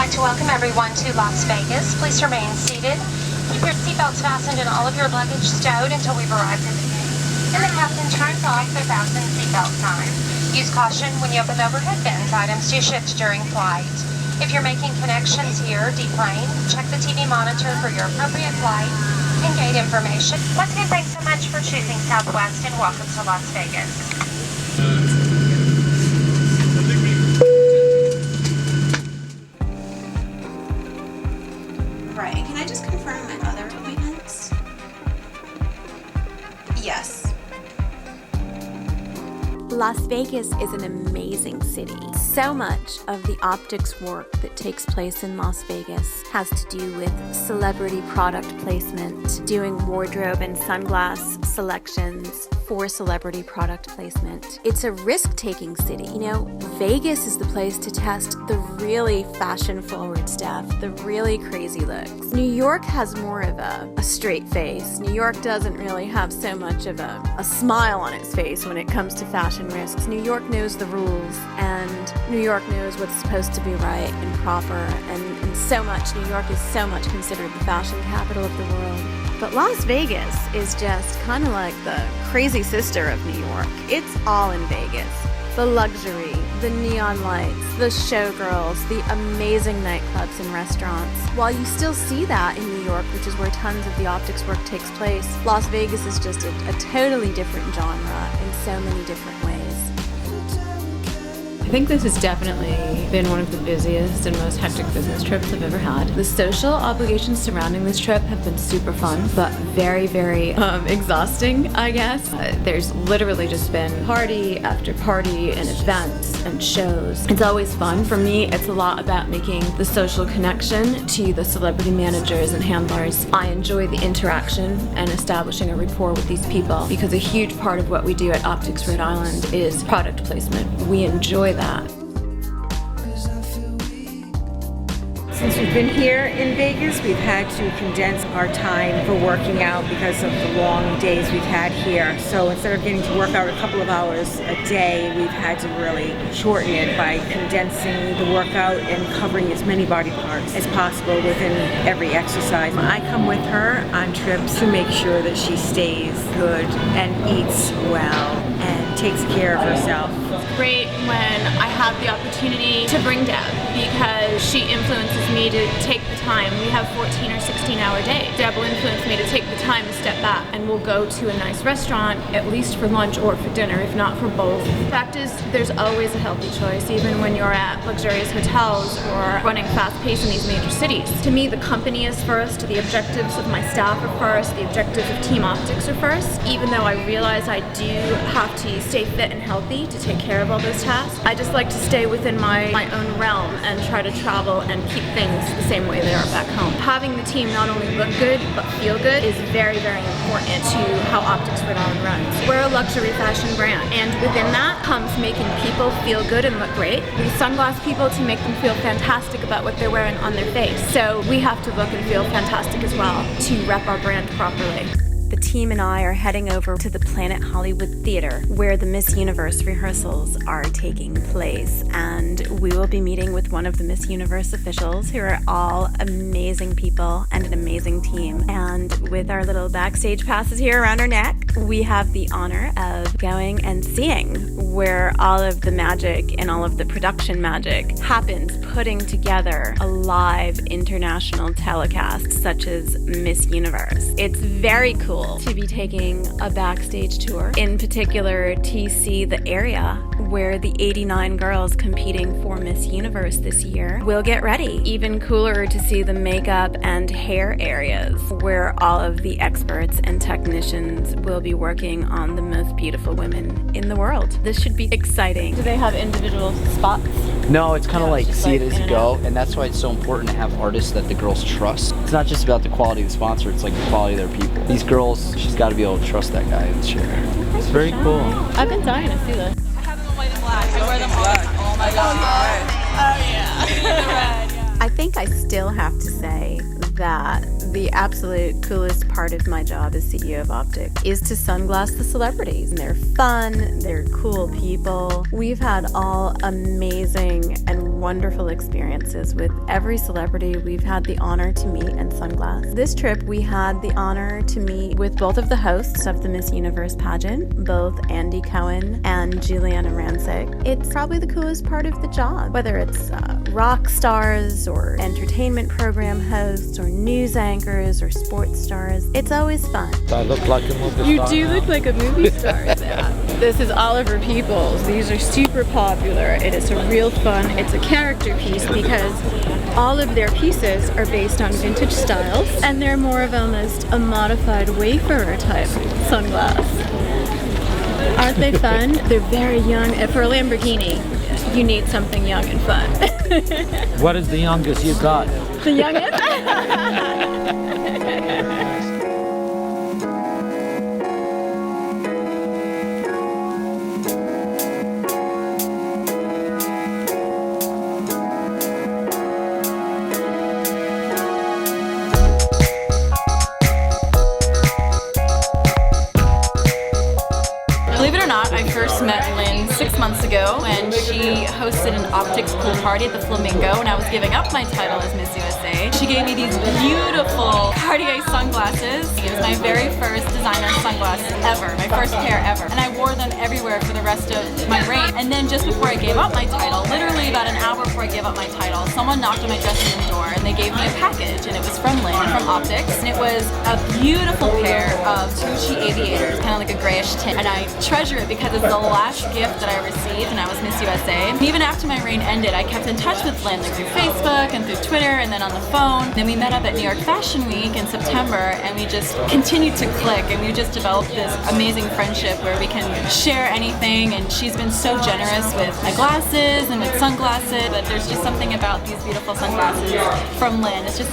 like to welcome everyone to Las Vegas. Please remain seated. Keep your seatbelts fastened and all of your luggage stowed until we've arrived at the gate. And the captain turns off the fasten seatbelt sign. Use caution when you open the overhead bins. Items do shift during flight. If you're making connections here, deplane, check the TV monitor for your appropriate flight and gate information. Once again, thanks so much for choosing Southwest and welcome to Las Vegas. Right, and can I just confirm my other appointments? Yes. Las Vegas is an amazing city. So much of the optics work that takes place in Las Vegas has to do with celebrity product placement, doing wardrobe and sunglass selections for celebrity product placement. It's a risk-taking city. You know, Vegas is the place to test the really fashion-forward stuff, the really crazy looks. New York has more of a straight face. New York doesn't really have so much of a smile on its face when it comes to fashion risks. New York knows the rules, and New York knows what's supposed to be right and proper, and so much. New York is so much considered the fashion capital of the world. But Las Vegas is just kind of like the crazy sister of New York. It's all in Vegas. The luxury, the neon lights, the showgirls, the amazing nightclubs and restaurants. While you still see that in New York, which is where tons of the optics work takes place, Las Vegas is just a totally different genre in so many different ways. I think this has definitely been one of the busiest and most hectic business trips I've ever had. The social obligations surrounding this trip have been super fun, but very, very exhausting, I guess. There's literally just been party after party and events and shows. It's always fun. For me, it's a lot about making the social connection to the celebrity managers and handlers. I enjoy the interaction and establishing a rapport with these people because a huge part of what we do at Optics Rhode Island is product placement. We enjoy that. Since we've been here in Vegas, we've had to condense our time for working out because of the long days we've had here. So instead of getting to work out a couple of hours a day, we've had to really shorten it by condensing the workout and covering as many body parts as possible within every exercise. I come with her on trips to make sure that she stays good and eats well and takes care of herself. It's great when I have the opportunity to bring Deb because she influences me to take the time. We have 14 or 16 hour days. Deb will influence me to take the time to step back, and we'll go to a nice restaurant, at least for lunch or for dinner, if not for both. The fact is, there's always a healthy choice, even when you're at luxurious hotels or running fast pace in these major cities. To me, the company is first, the objectives of my staff are first, the objectives of Team Optics are first. Even though I realize I do have to stay fit and healthy to take care of all those tasks, I just like to stay within my own realm and try to travel and keep things the same way they are back home. Having the team not only look good but feel good is very, very important to how Optics Rhode Island runs. We're a luxury fashion brand, and within that comes making people feel good and look great. We sunglass people to make them feel fantastic about what they're wearing on their face. So we have to look and feel fantastic as well to rep our brand properly. The team and I are heading over to the Planet Hollywood Theater, where the Miss Universe rehearsals are taking place, and we will be meeting with one of the Miss Universe officials, who are all amazing people and an amazing team. And with our little backstage passes here around our neck, we have the honor of going and seeing where all of the magic and all of the production magic happens, putting together a live international telecast such as Miss Universe. It's very cool to be taking a backstage tour, in particular to see the area where the 89 girls competing for Miss Universe this year will get ready. Even cooler to see the makeup and hair areas where all of the experts and technicians will be working on the most beautiful women in the world. This should be exciting. Do they have individual spots? No, it's kind of like see it as you go, and that's why it's so important to have artists that the girls trust. It's not just about the quality of the sponsor, it's like the quality of their people. These girls, she's got to be able to trust that guy in the chair. It's very cool. I've been dying to see this. I have them in white and black. I wear them all the time. Oh my god. Oh yeah. I think I still have to say that the absolute coolest part of my job as CEO of OPTX is to sunglass the celebrities. They're fun, they're cool people. We've had all amazing and wonderful experiences with every celebrity we've had the honor to meet and sunglass. This trip, we had the honor to meet with both of the hosts of the Miss Universe Pageant, both Andy Cohen and Juliana Rancic. It's probably the coolest part of the job, whether it's rock stars or entertainment program hosts or news anchors or sports stars. It's always fun. Do I look like a movie star? You do look like a movie star. This is Oliver Peoples. These are super popular. It is a real fun. It's a character piece because all of their pieces are based on vintage styles and they're more of almost a modified Wayfarer type sunglass. Aren't they fun? They're very young. For a Lamborghini, you need something young and fun. What is the youngest you got? The youngest? Believe it or not, I first met Lynn 6 months ago when she hosted an OPTX pool party at the Flamingo when I was giving up my title as Miss USA. She gave me these beautiful Cartier sunglasses. It was my very first designer sunglasses ever, my first pair ever. And I wore them everywhere for the rest of my reign. And then just before I gave up my title, literally about an hour before I gave up my title, someone knocked on my dressing room door and they gave me a package and it was from Lynn, from OPTX. And it was a beautiful pair of Gucci aviators, kind of like a grayish tint. And I treasure it because it's the last gift that I received when I was Miss USA. And even after my reign ended, I kept in touch with Lynn, like through Facebook and through Twitter and then on the phone. Then we met up at New York Fashion Week in September and we just continued to click and we just developed this amazing friendship where we can share anything, and she's been so generous with my glasses and with sunglasses. But there's just something about these beautiful sunglasses from Lynn. It's just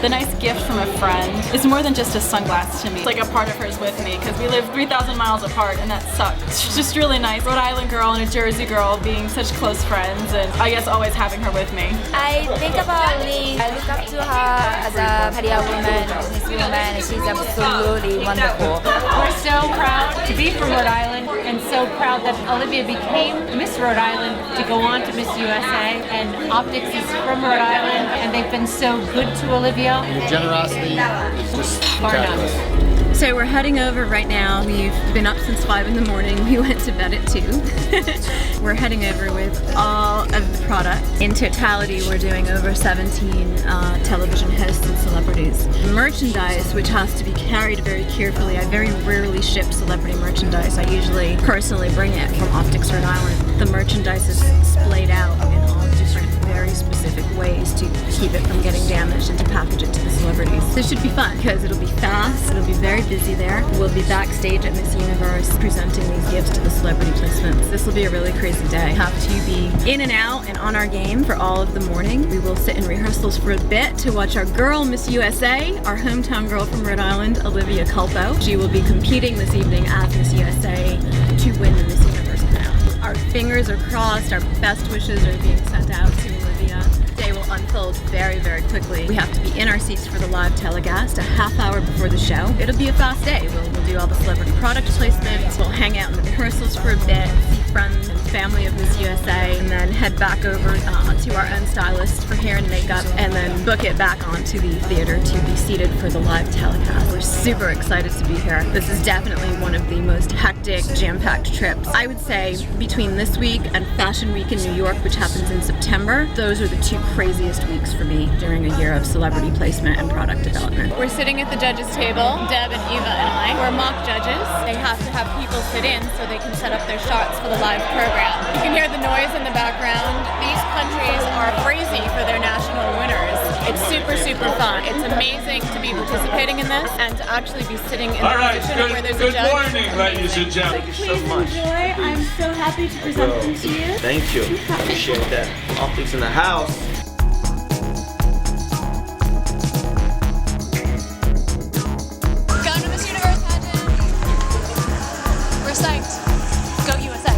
the nice gift from a friend. It's more than just a sunglass to me. It's like a part of hers with me because we live 3,000 miles apart and that sucks. It's just really nice. Rhode Island girl and a Jersey girl being such close friends, and I guess always having her with me. I think about Lee. I look up to her as a career woman, business woman. She's absolutely wonderful. We're so proud to be from Rhode Island and so proud that Olivia became Miss Rhode Island to go on to Miss USA, and OPTX is from Rhode Island and they've been so good to Olivia. Your generosity is just Bar none. fabulous. So we're heading over right now. We've been up since 5 in the morning. We went to bed at 2. We're heading over with all of the product. In totality, we're doing over 17 television hosts and celebrities. Merchandise, which has to be carried very carefully. I very rarely ship celebrity merchandise. I usually personally bring it from OPTX Rhode Island. The merchandise is splayed out in all different, very specific ways to keep it from getting damaged and to package it to the celebrities. This should be fun because it'll be fast, it'll be very busy there. We'll be backstage at Miss Universe presenting these gifts to the celebrity placements. This will be a really crazy day. Have to be in and out and on our game for all of the morning. We will sit in rehearsals for a bit to watch our girl, Miss USA, our hometown girl from Rhode Island, Olivia Culpo. She will be competing this evening as Miss USA to win the Miss Universe crown. Our fingers are crossed, our best wishes are being sent out to Olivia. Day will unfold very, very quickly. We have to be in our seats for the live telecast a half hour before the show. It'll be a fast day. We'll do all the celebrity product placements. We'll hang out in the rehearsals for a bit, see friends and family of Miss USA, and then head back over to our own stylist for hair and makeup, and then book it back onto the theater to be seated for the live telecast. We're super excited to be here. This is definitely one of the most hectic, jam-packed trips. I would say between this week and Fashion Week in New York, which happens in September, those are the two craziest weeks for me during a year of celebrity placement and product development. We're sitting at the judges table, Deb and Eva and I. We're mock judges. They have to have people sit in so they can set up their shots for the live program. You can hear the noise in the background. These countries are crazy for their national winners. It's super, super fun. It's amazing to be participating in this and to actually be sitting in the position where there's a judge. Good morning, ladies and gentlemen. Thank you so much. Enjoy. I'm so happy to present them to you. Thank you. Appreciate that. OPTX in the house. Going to Miss Universe Pageant. We're psyched. Go USA.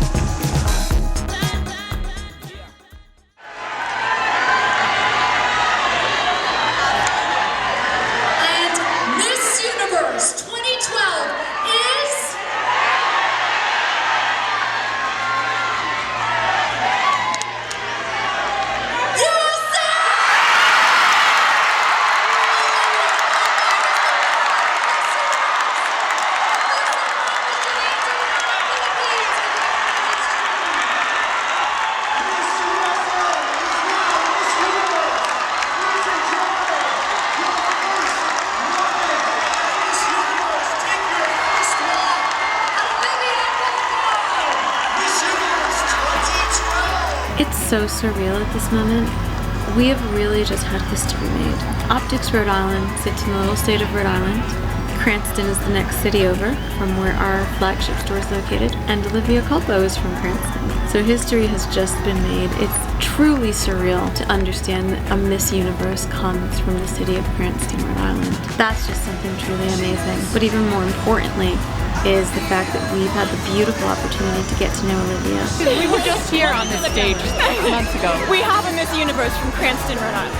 so surreal at this moment. We have really just had history made. Optics Rhode Island sits in the little state of Rhode Island. Cranston is the next city over from where our flagship store is located, and Olivia Culpo is from Cranston. So history has just been made. It's truly surreal to understand that a Miss Universe comes from the city of Cranston, Rhode Island. That's just something truly amazing. But even more importantly is the fact that we've had the beautiful opportunity to get to know Olivia. We were just here on this stage 6 months ago. We have a Miss Universe from Cranston, Rhode Island.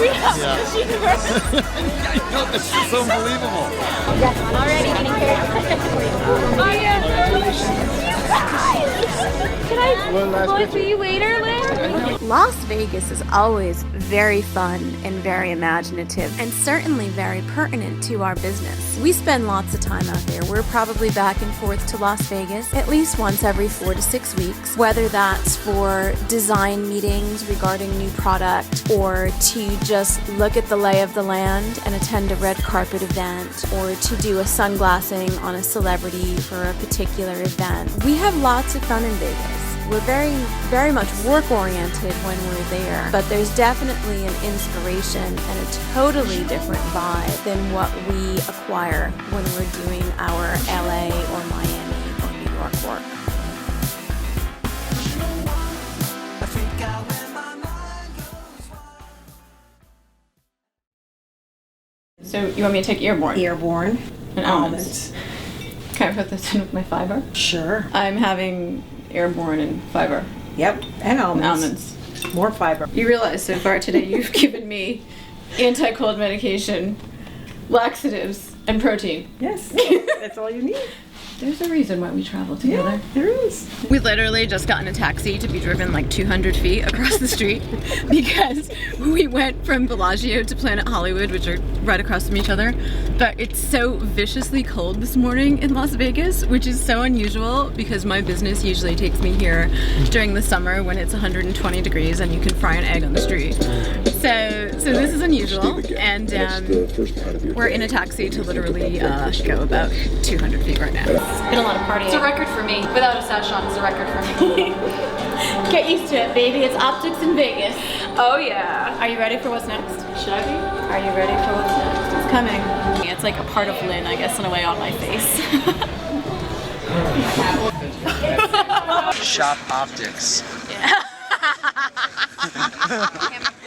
We have a Miss Universe. I know, this is unbelievable. Already getting paired. Oh yeah. Can I go see you later, Lynn? Las Vegas is always very fun and very imaginative, and certainly very pertinent to our business. We spend lots of time out there. We're probably back and forth to Las Vegas at least once every 4 to 6 weeks, whether that's for design meetings regarding new product, or to just look at the lay of the land and attend a red carpet event, or to do a sunglassing on a celebrity for a particular event. We have lots of fun in Vegas. We're very much work-oriented when we're there, but there's definitely an inspiration and a totally different vibe than what we acquire when we're doing our LA or Miami or New York work. So you want me to take Airborne? Airborne. And almonds. Can I put this in with my fiber? Sure. I'm having Airborne and fiber. Yep, and almonds. Almonds. More fiber. You realize so far today you've given me anti-cold medication, laxatives, and protein. Yes, that's all you need. There's a reason why we travel together. Yeah, there is. We literally just got in a taxi to be driven like 200 feet across the street because we went from Bellagio to Planet Hollywood, which are right across from each other. But it's so viciously cold this morning in Las Vegas, which is so unusual because my business usually takes me here during the summer when it's 120 degrees and you can fry an egg on the street. So this is unusual, and we're in a taxi to literally go about 200 feet right now. It's been a lot of partying. It's a record for me. Without a sash on, it's a record for me. Get used to it, baby. It's optics in Vegas. Oh yeah. Are you ready for what's next? Should I be? Are you ready for what's next? It's coming. It's like a part of Lynn, I guess, in a way, on my face. Shop Optics. Yeah.